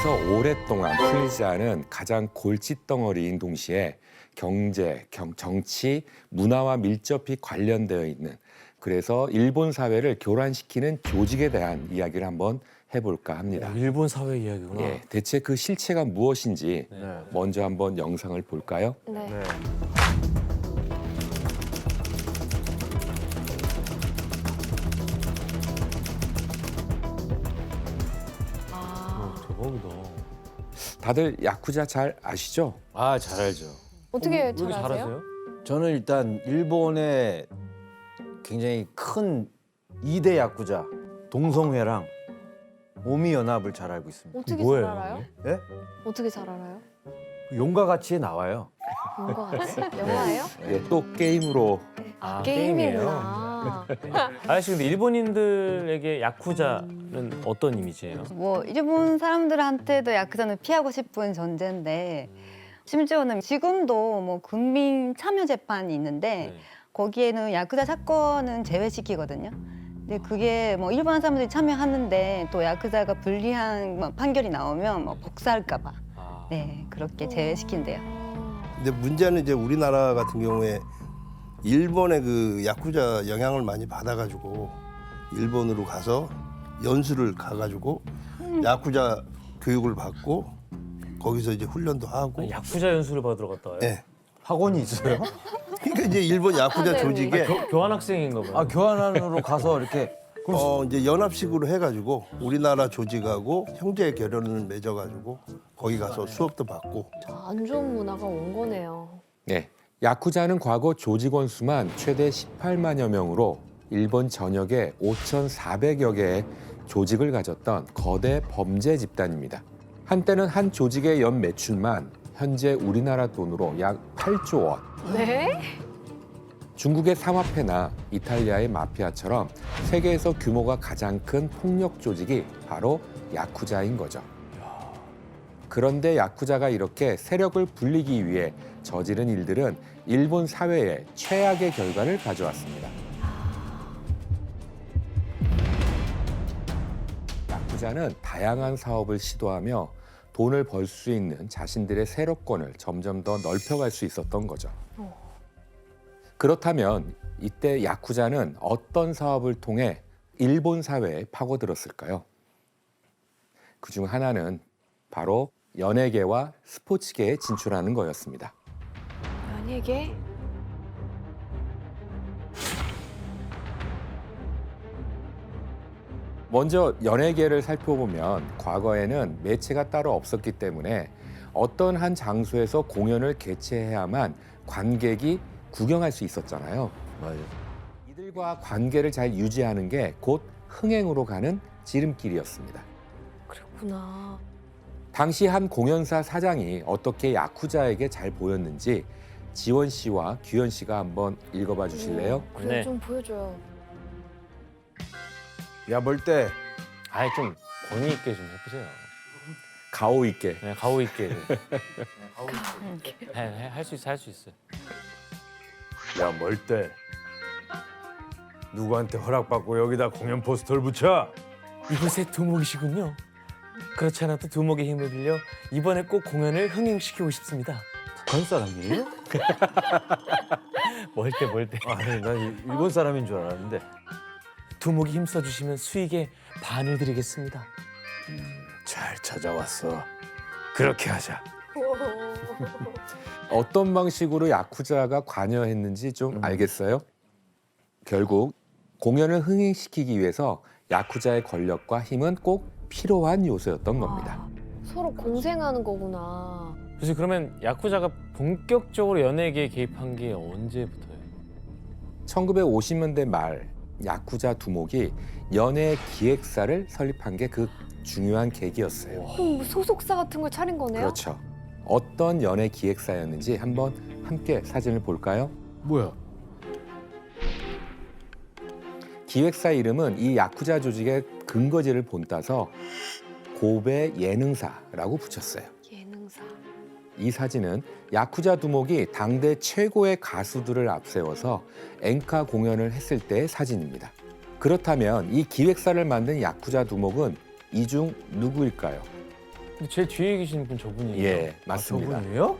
일본에서 오랫동안 풀리지 않은 가장 골칫덩어리인 동시에 경제, 정치, 문화와 밀접히 관련되어 있는, 그래서 일본 사회를 교란시키는 조직에 대한 이야기를 한번 해볼까 합니다. 일본 사회 이야기구나. 예, 대체 그 실체가 무엇인지 네. 먼저 한번 영상을 볼까요? 네. 네. 아, 대박이다. 다들 야쿠자 잘 아시죠? 아, 잘 알죠. 어떻게 왜 이렇게 잘 아세요? 잘하세요? 저는 일단 일본의 굉장히 큰 2대 야쿠자 동성회랑 오미연합을 잘 알고 있습니다. 어떻게 뭐예요, 잘 알아요? 예? 어떻게 잘 알아요? 용과 같이에 나와요. 뭔가 같이? 영화예요? 예, 또 게임으로 아, 게임이에요? 게임이구나. 아저씨 근데 일본인들에게 야쿠자는 어떤 이미지예요? 뭐 일본 사람들한테도 야쿠자는 피하고 싶은 존재인데 심지어는 지금도 뭐 국민 참여 재판이 있는데 네. 거기에는 야쿠자 사건은 제외시키거든요. 근데 그게 뭐 일본 사람들이 참여하는데 또 야쿠자가 불리한 뭐 판결이 나오면 뭐 복사할까봐 아. 네 그렇게 제외시킨대요. 근데 문제는 이제 우리나라 같은 경우에 일본의 그 야쿠자 영향을 많이 받아가지고 일본으로 가서 연수를 가가지고 야쿠자 교육을 받고 거기서 이제 훈련도 하고. 아니, 야쿠자 연수를 받으러 갔다 와요? 네. 학원이 있어요? 그러니까 이제 일본 야쿠자 네. 조직에 교환 학생인가 봐요. 아, 교환원으로 가서 이렇게 이제 연합식으로 해가지고 우리나라 조직하고 형제 결연을 맺어가지고 거기 가서 수업도 받고. 안 좋은 문화가 온 거네요. 네, 야쿠자는 과거 조직원 수만 최대 18만여 명으로 일본 전역에 5,400여 개의 조직을 가졌던 거대 범죄 집단입니다. 한때는 한 조직의 연 매출만 현재 우리나라 돈으로 약 8조 원. 네? 중국의 삼화폐나 이탈리아의 마피아처럼 세계에서 규모가 가장 큰 폭력 조직이 바로 야쿠자인 거죠. 그런데 야쿠자가 이렇게 세력을 불리기 위해 저지른 일들은 일본 사회에 최악의 결과를 가져왔습니다. 야쿠자는 다양한 사업을 시도하며 돈을 벌 수 있는 자신들의 세력권을 점점 더 넓혀갈 수 있었던 거죠. 그렇다면 이때 야쿠자는 어떤 사업을 통해 일본 사회에 파고들었을까요? 그중 하나는 바로 연예계와 스포츠계에 진출하는 거였습니다. 연예계? 먼저 연예계를 살펴보면 과거에는 매체가 따로 없었기 때문에 어떤 한 장소에서 공연을 개최해야만 관객이 구경할 수 있었잖아요. 맞아요. 이들과 관계를 잘 유지하는 게 곧 흥행으로 가는 지름길이었습니다. 그렇구나. 당시 한 공연사 사장이 어떻게 야쿠자에게 잘 보였는지 지원 씨와 규현 씨가 한번 읽어봐 주실래요? 그래 네. 좀 보여줘요. 야, 뭘 때? 아예 좀 권위 있게 좀 해보세요. 가오 있게. 네, 가오 있게. 할 수 있어, 할 수 있어. 야, 뭘 때? 누구한테 허락받고 여기다 공연 포스터를 붙여? 이곳의 두목이시군요. 그렇지 않아도 두목의 힘을 빌려 이번에 꼭 공연을 흥행시키고 싶습니다. 북한 사람이에요? 뭘 때. 아니, 난 일본 사람인 줄 알았는데. 두목이 힘써주시면 수익의 반을 드리겠습니다. 잘 찾아왔어. 그렇게 하자. 어떤 방식으로 야쿠자가 관여했는지 좀 알겠어요? 결국 공연을 흥행시키기 위해서 야쿠자의 권력과 힘은 꼭 필요한 요소였던 겁니다. 아, 서로 공생하는 거구나. 그래서 그러면 야쿠자가 본격적으로 연예계에 개입한 게 언제부터예요? 1950년대 말 야쿠자 두목이 연예 기획사를 설립한 게 그 중요한 계기였어요. 그럼 뭐 소속사 같은 걸 차린 거네요? 그렇죠. 어떤 연예 기획사였는지 한번 함께 사진을 볼까요? 뭐야? 기획사 이름은 이 야쿠자 조직의 근거지를 본따서 고베 예능사라고 붙였어요. 예능사. 이 사진은 야쿠자 두목이 당대 최고의 가수들을 앞세워서 엔카 공연을 했을 때의 사진입니다. 그렇다면 이 기획사를 만든 야쿠자 두목은 이 중 누구일까요? 근데 제일 뒤에 계신 분 저분이에요. 예, 맞습니다. 저분이에요?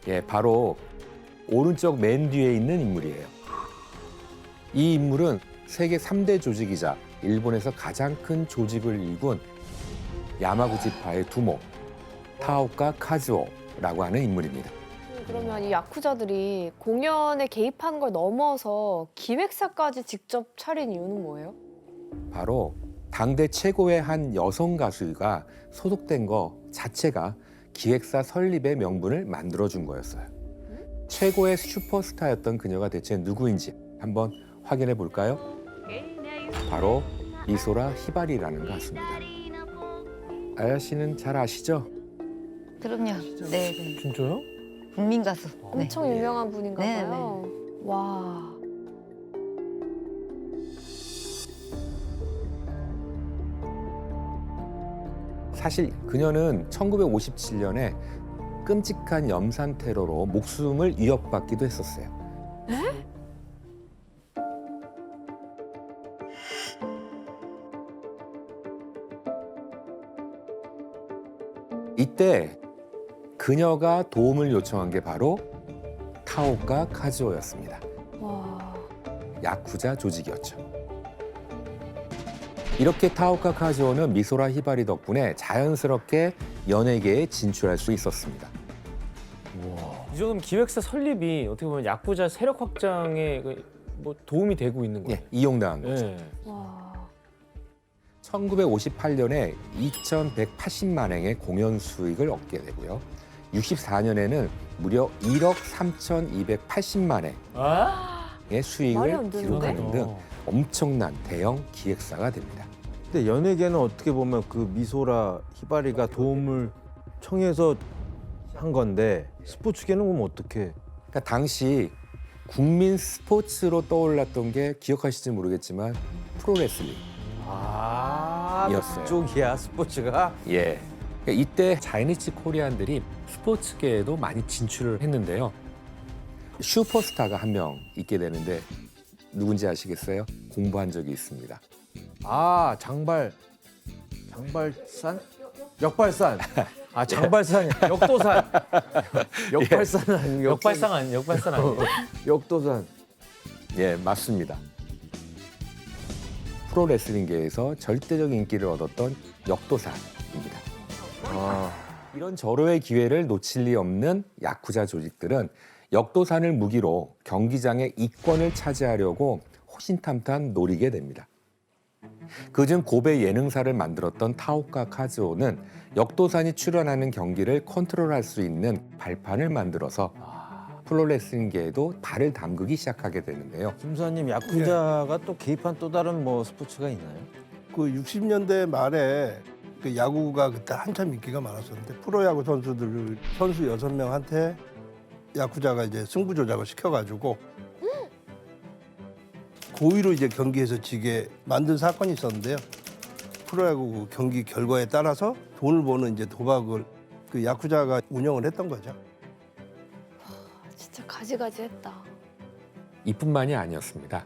예, 바로 오른쪽 맨 뒤에 있는 인물이에요. 이 인물은 세계 3대 조직이자 일본에서 가장 큰 조직을 일군 야마구치파의 두모 타오카 카즈오라고 하는 인물입니다. 그러면 이 야쿠자들이 공연에 개입하는 걸 넘어서 기획사까지 직접 차린 이유는 뭐예요? 바로 당대 최고의 한 여성 가수가 소속된 거 자체가 기획사 설립의 명분을 만들어준 거였어요. 최고의 슈퍼스타였던 그녀가 대체 누구인지 한번 확인해 볼까요? 바로 미소라 히바리라는 가수입니다. 아야 씨는 잘 아시죠? 그럼요. 네, 네. 진짜요? 국민 가수. 네. 엄청 유명한 분인가 네, 봐요. 와. 사실 그녀는 1957년에 끔찍한 염산 테러로 목숨을 위협받기도 했었어요. 이때 그녀가 도움을 요청한 게 바로 타오카 카즈오였습니다. 와. 야쿠자 조직이었죠. 이렇게 타오카 카즈오는 미소라 히바리 덕분에 자연스럽게 연예계에 진출할 수 있었습니다. 이 정도면 기획사 설립이 어떻게 보면 야쿠자 세력 확장에 뭐 도움이 되고 있는 거예요. 예, 이용당한 거죠. 예. 와. 1958년에 2,180만 행의 공연 수익을 얻게 되고요. 64년에는 무려 1억 3,280만 행의 아? 말이 수익을 안 되는데? 기록하는 등 엄청난 대형 기획사가 됩니다. 근데 연예계는 어떻게 보면 그 미소라 히바리가 도움을 청해서 한 건데 스포츠계는 그럼 어떻게? 그러니까 당시 국민 스포츠로 떠올랐던 게 기억하실지 모르겠지만 프로레슬링. 아, 이었어요. 그쪽이야 스포츠가? 예. 그러니까 이때 자이니치 코리안들이 스포츠계에도 많이 진출을 했는데요. 슈퍼스타가 한 명 있게 되는데 누군지 아시겠어요? 공부한 적이 있습니다. 아, 장발산? 역발산. 아, 장발산, 역도산. 역발산은 아니고 역발상 아니에요? 역도산. 예, 맞습니다. 프로레슬링계에서 절대적 인기를 얻었던 역도산입니다. 아, 이런 절호의 기회를 놓칠 리 없는 야쿠자 조직들은 역도산을 무기로 경기장의 이권을 차지하려고 호신탐탐 노리게 됩니다. 그중 고베 예능사를 만들었던 타오카 카즈오는 역도산이 출연하는 경기를 컨트롤할 수 있는 발판을 만들어서 프로레슬링계에도 발을 담그기 시작하게 되는데요. 김수환님 야쿠자가 또 개입한 또 다른 뭐 스포츠가 있나요? 그 60년대 말에 그 야구가 그때 한참 인기가 많았었는데 프로야구 선수 6명한테 야쿠자가 이제 승부 조작을 시켜가지고 고의로 이제 경기에서 지게 만든 사건이 있었는데요. 프로야구 경기 결과에 따라서 돈을 버는 이제 도박을 그 야쿠자가 운영을 했던 거죠. 진짜 가지가지했다. 이뿐만이 아니었습니다.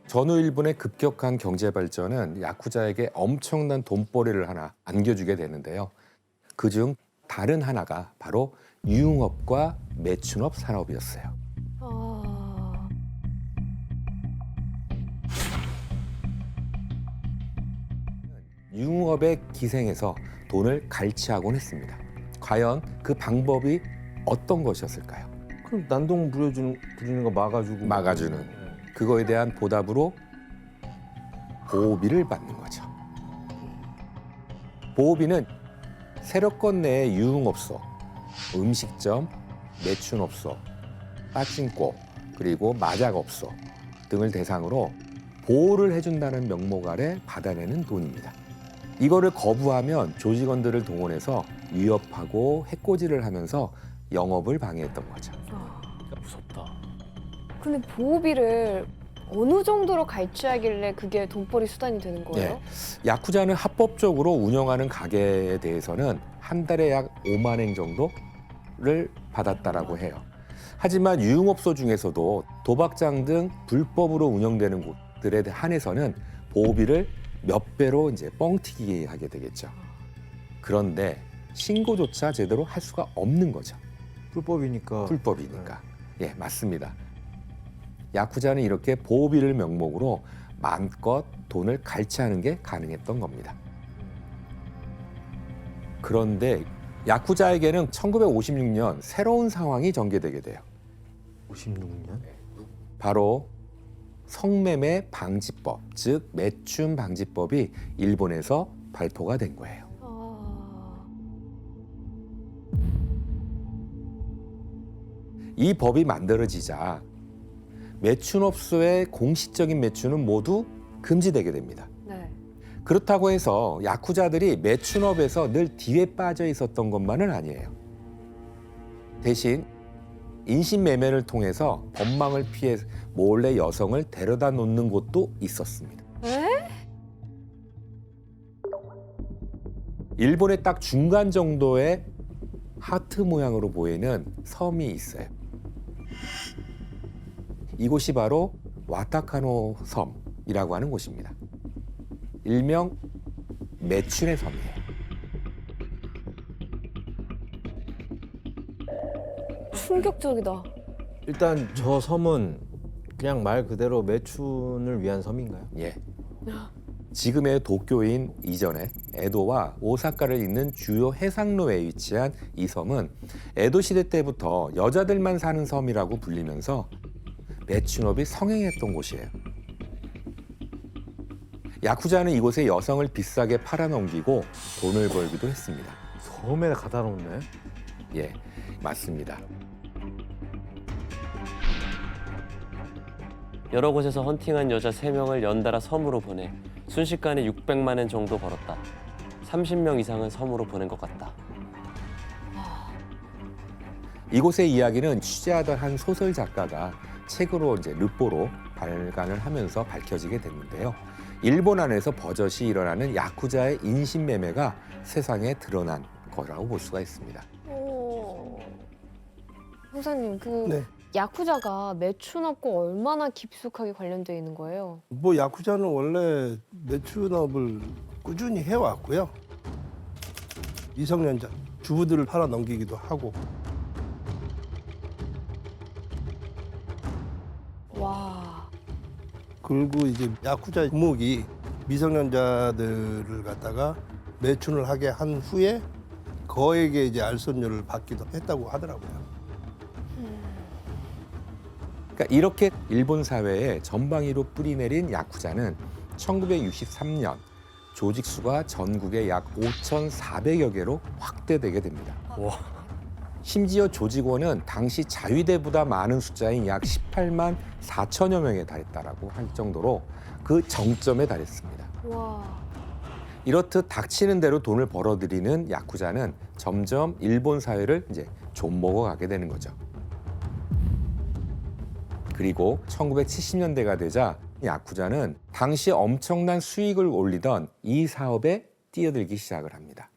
전후 일본의 급격한 경제 발전은 야쿠자에게 엄청난 돈벌이를 하나 안겨주게 되는데요. 그중 다른 하나가 바로 유흥업과 매춘업 산업이었어요. 아. 유흥업에 기생해서 돈을 갈취하곤 했습니다. 과연 그 방법이 어떤 것이었을까요? 그럼 난동 부리는 거 막아주고. 막아주는. 그거에 대한 보답으로 보호비를 받는 거죠. 보호비는 세력권 내의 유흥업소, 음식점, 매춘업소, 빠찡꼬, 그리고 마작업소 등을 대상으로 보호를 해준다는 명목 아래 받아내는 돈입니다. 이거를 거부하면 조직원들을 동원해서 위협하고 해코지를 하면서 영업을 방해했던 거죠. 무섭다. 근데 보호비를 어느 정도로 갈취하길래 그게 돈벌이 수단이 되는 거예요? 네. 야쿠자는 합법적으로 운영하는 가게에 대해서는 한 달에 약 5만 엔 정도를 받았다라고 해요. 하지만 유흥업소 중에서도 도박장 등 불법으로 운영되는 곳들에 한해서는 보호비를 몇 배로 이제 뻥튀기 하게 되겠죠. 그런데 신고조차 제대로 할 수가 없는 거죠. 불법이니까. 불법이니까. 예, 맞습니다. 야쿠자는 이렇게 보호비를 명목으로 마음껏 돈을 갈취하는 게 가능했던 겁니다. 그런데 야쿠자에게는 1956년 새로운 상황이 전개되게 돼요. 56년? 바로 성매매 방지법, 즉 매춘 방지법이 일본에서 발표가 된 거예요. 이 법이 만들어지자 매춘업소의 공식적인 매춘은 모두 금지되게 됩니다. 네. 그렇다고 해서 야쿠자들이 매춘업에서 늘 뒤에 빠져 있었던 것만은 아니에요. 대신 인신매매를 통해서 법망을 피해 몰래 여성을 데려다 놓는 곳도 있었습니다. 에? 일본의 딱 중간 정도의 하트 모양으로 보이는 섬이 있어요. 이곳이 바로 와타카노 섬이라고 하는 곳입니다. 일명 매춘의 섬이에요. 충격적이다. 일단 저 섬은 그냥 말 그대로 매춘을 위한 섬인가요? 예. 지금의 도쿄인 이전에 에도와 오사카를 잇는 주요 해상로에 위치한 이 섬은 에도 시대 때부터 여자들만 사는 섬이라고 불리면서 매춘업이 성행했던 곳이에요. 야쿠자는 이곳에 여성을 비싸게 팔아넘기고 돈을 벌기도 했습니다. 섬에 가다 놓네. 예, 맞습니다. 여러 곳에서 헌팅한 여자 3명을 연달아 섬으로 보내 순식간에 600만 엔 정도 벌었다. 30명 이상은 섬으로 보낸 것 같다. 이곳의 이야기는 취재하던 한 소설 작가가 책으로 이제 르포로 발간을 하면서 밝혀지게 됐는데요. 일본 안에서 버젓이 일어나는 야쿠자의 인신매매가 세상에 드러난 거라고 볼 수가 있습니다. 형사님, 그 네. 야쿠자가 매춘업과 얼마나 깊숙하게 관련되어 있는 거예요? 뭐 야쿠자는 원래 매춘업을 꾸준히 해왔고요. 미성년자 주부들을 팔아 넘기기도 하고. 와. 그리고 이제 야쿠자 두목이 미성년자들을 갖다가 매춘을 하게 한 후에 거액의 이제 알선료를 받기도 했다고 하더라고요. 그러니까 이렇게 일본 사회에 전방위로 뿌리내린 야쿠자는 1963년 조직 수가 전국에 약 5,400여 개로 확대되게 됩니다. 와. 심지어 조직원은 당시 자위대보다 많은 숫자인 약 18만 4천여 명에 달했다라고 할 정도로 그 정점에 달했습니다. 와. 이렇듯 닥치는 대로 돈을 벌어들이는 야쿠자는 점점 일본 사회를 이제 좀먹어가게 되는 거죠. 그리고 1970년대가 되자 야쿠자는 당시 엄청난 수익을 올리던 이 사업에 뛰어들기 시작을 합니다.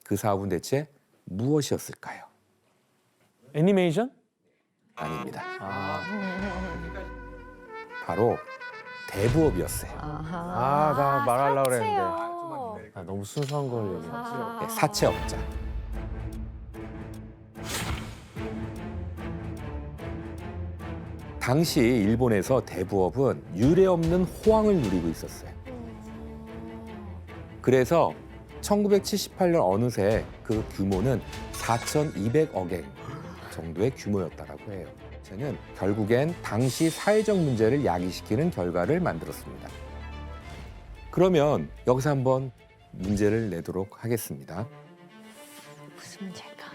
그 사업은 대체 무엇이었을까요? 애니메이션? 아닙니다. 아, 바로 대부업이었어요. 아, 나 말하려고 그랬는데. 사채요. 아, 너무 순수한 걸 얘기해. 아. 사채업자. 당시 일본에서 대부업은 유례 없는 호황을 누리고 있었어요. 그래서 1978년 어느새 그 규모는 4,200억 엔 정도의 규모였다라고 해요. 저는 결국엔 당시 사회적 문제를 야기시키는 결과를 만들었습니다. 그러면 여기서 한번 문제를 내도록 하겠습니다. 무슨 문제일까?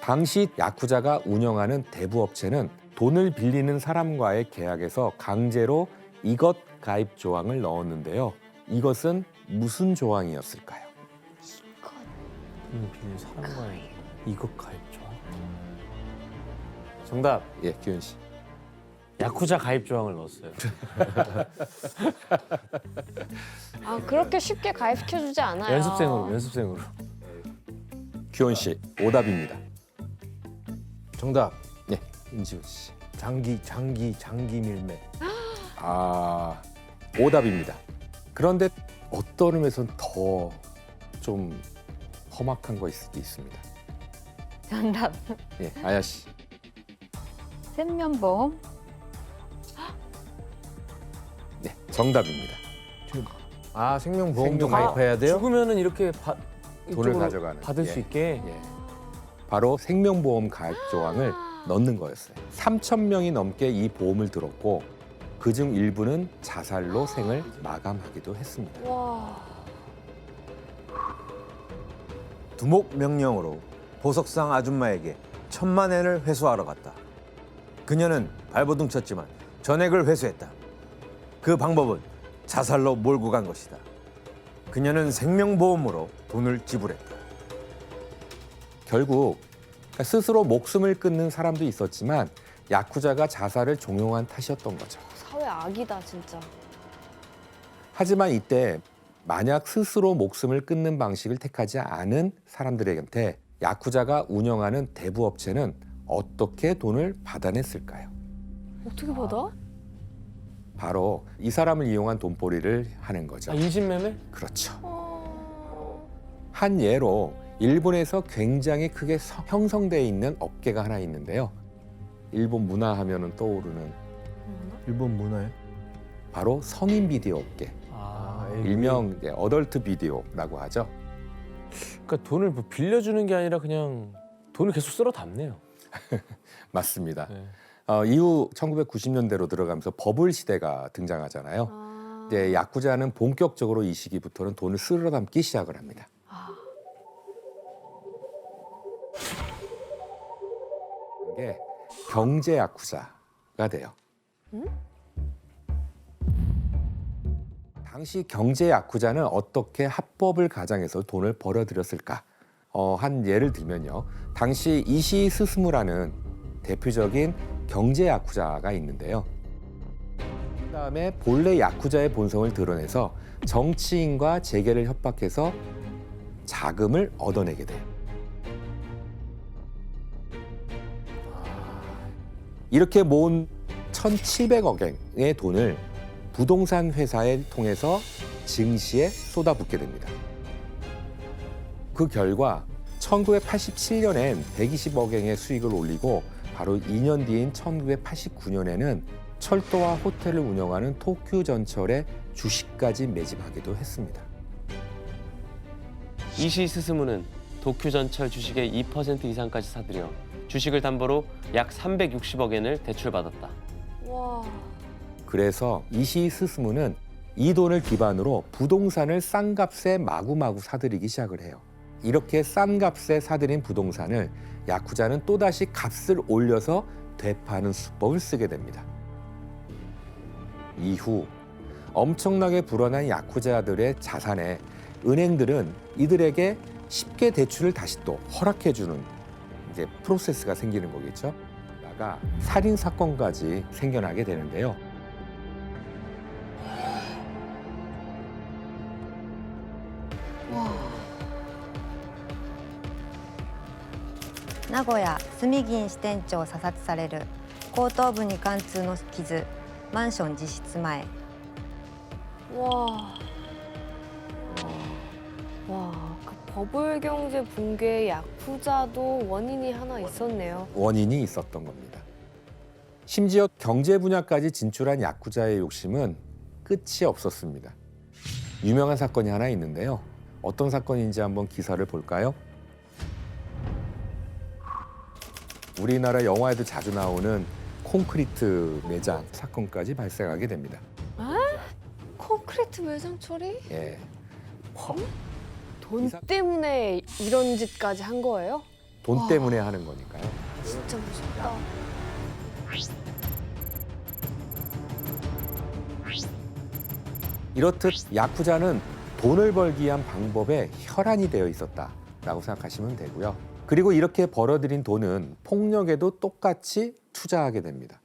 당시 야쿠자가 운영하는 대부업체는 돈을 빌리는 사람과의 계약에서 강제로 이것 가입 조항을 넣었는데요. 이것은 무슨 조항이었을까요? 빌린 사람과의 이것 가입조. 정답. 예, 기훈 씨. 야쿠자 가입 조항을 넣었어요. 아, 그렇게 쉽게 가입시켜주지 않아요. 연습생으로. 기훈 씨, 오답입니다. 정답. 네, 임지훈 씨. 장기 밀매. 오답입니다. 그런데 어떤 의미에서는 더 좀 험악한 거일 수도 있습니다. 정답. 예, 아야 씨. 생명보험. 네, 정답입니다. 아 생명보험도 생명보험. 가입해야 돼요? 죽으면은 이렇게 돈을 이쪽으로 가져가는. 받을 예. 수 있게. 예. 바로 생명보험 가입 조항을 넣는 거였어요. 3,000명이 넘게 이 보험을 들었고 그중 일부는 자살로 생을 마감하기도 했습니다. 와. 두목 명령으로 보석상 아줌마에게 1,000만 엔을 회수하러 갔다. 그녀는 발버둥 쳤지만 전액을 회수했다. 그 방법은 자살로 몰고 간 것이다. 그녀는 생명보험으로 돈을 지불했다. 결국 스스로 목숨을 끊는 사람도 있었지만 야쿠자가 자살을 종용한 탓이었던 거죠. 사회 악이다 진짜. 하지만 이때 만약 스스로 목숨을 끊는 방식을 택하지 않은 사람들에게 야쿠자가 운영하는 대부업체는 어떻게 돈을 받아냈을까요? 어떻게 받아? 바로 이 사람을 이용한 돈벌이를 하는 거죠. 아, 인신매매? 그렇죠. 어... 한 예로 일본에서 굉장히 크게 형성되어 있는 업계가 하나 있는데요. 일본 문화 하면은 떠오르는 일본 문화에? 바로 성인 비디오 업계. 일명 이제 어덜트 비디오라고 하죠. 그러니까 돈을 뭐 빌려주는 게 아니라 그냥 돈을 계속 쓸어 담네요. 맞습니다. 네. 이후 1990년대로 들어가면서 버블 시대가 등장하잖아요. 아... 이제 야쿠자는 본격적으로 이 시기부터는 돈을 쓸어 담기 시작을 합니다. 이게 경제 야쿠자가 돼요. 당시 경제 야쿠자는 어떻게 합법을 가장해서 돈을 벌어들였을까? 한 예를 들면요. 당시 이시 스스무라는 대표적인 경제 야쿠자가 있는데요. 그다음에 본래 야쿠자의 본성을 드러내서 정치인과 재계를 협박해서 자금을 얻어내게 돼요. 이렇게 모은 1,700억 엔의 돈을 부동산 회사를 통해서 증시에 쏟아붓게 됩니다. 그 결과 1987년엔 120억 엔의 수익을 올리고 바로 2년 뒤인 1989년에는 철도와 호텔을 운영하는 도쿄전철의 주식까지 매집하기도 했습니다. 이시 스스무는 도쿄전철 주식의 2% 이상까지 사들여 주식을 담보로 약 360억 엔을 대출받았다. 와. 그래서 이시 스스무는 이 돈을 기반으로 부동산을 싼 값에 마구마구 사들이기 시작을 해요. 이렇게 싼 값에 사들인 부동산을 야쿠자는 또다시 값을 올려서 되파는 수법을 쓰게 됩니다. 이후 엄청나게 불어난 야쿠자들의 자산에 은행들은 이들에게 쉽게 대출을 다시 또 허락해주는 이제 프로세스가 생기는 거겠죠. 그러다가 살인 사건까지 생겨나게 되는데요. 와. 名古屋住銀支店長射殺される後頭部に貫通の傷マンション自室前 와. 와, 그 버블 경제 붕괴의 야쿠자도 원인이 하나 있었네요. 원인이 있었던 겁니다. 심지어 경제 분야까지 진출한 야쿠자의 욕심은 끝이 없었습니다. 유명한 사건이 하나 있는데요. 어떤 사건인지 한번 기사를 볼까요? 우리나라 영화에도 자주 나오는 콘크리트 매장 사건까지 발생하게 됩니다. 콘크리트 매장 처리? 예. 돈 때문에 이런 짓까지 한 거예요? 돈 때문에 하는 거니까요. 진짜 무섭다. 이렇듯 야쿠자는 돈을 벌기 위한 방법에 혈안이 되어 있었다라고 생각하시면 되고요. 그리고 이렇게 벌어들인 돈은 폭력에도 똑같이 투자하게 됩니다.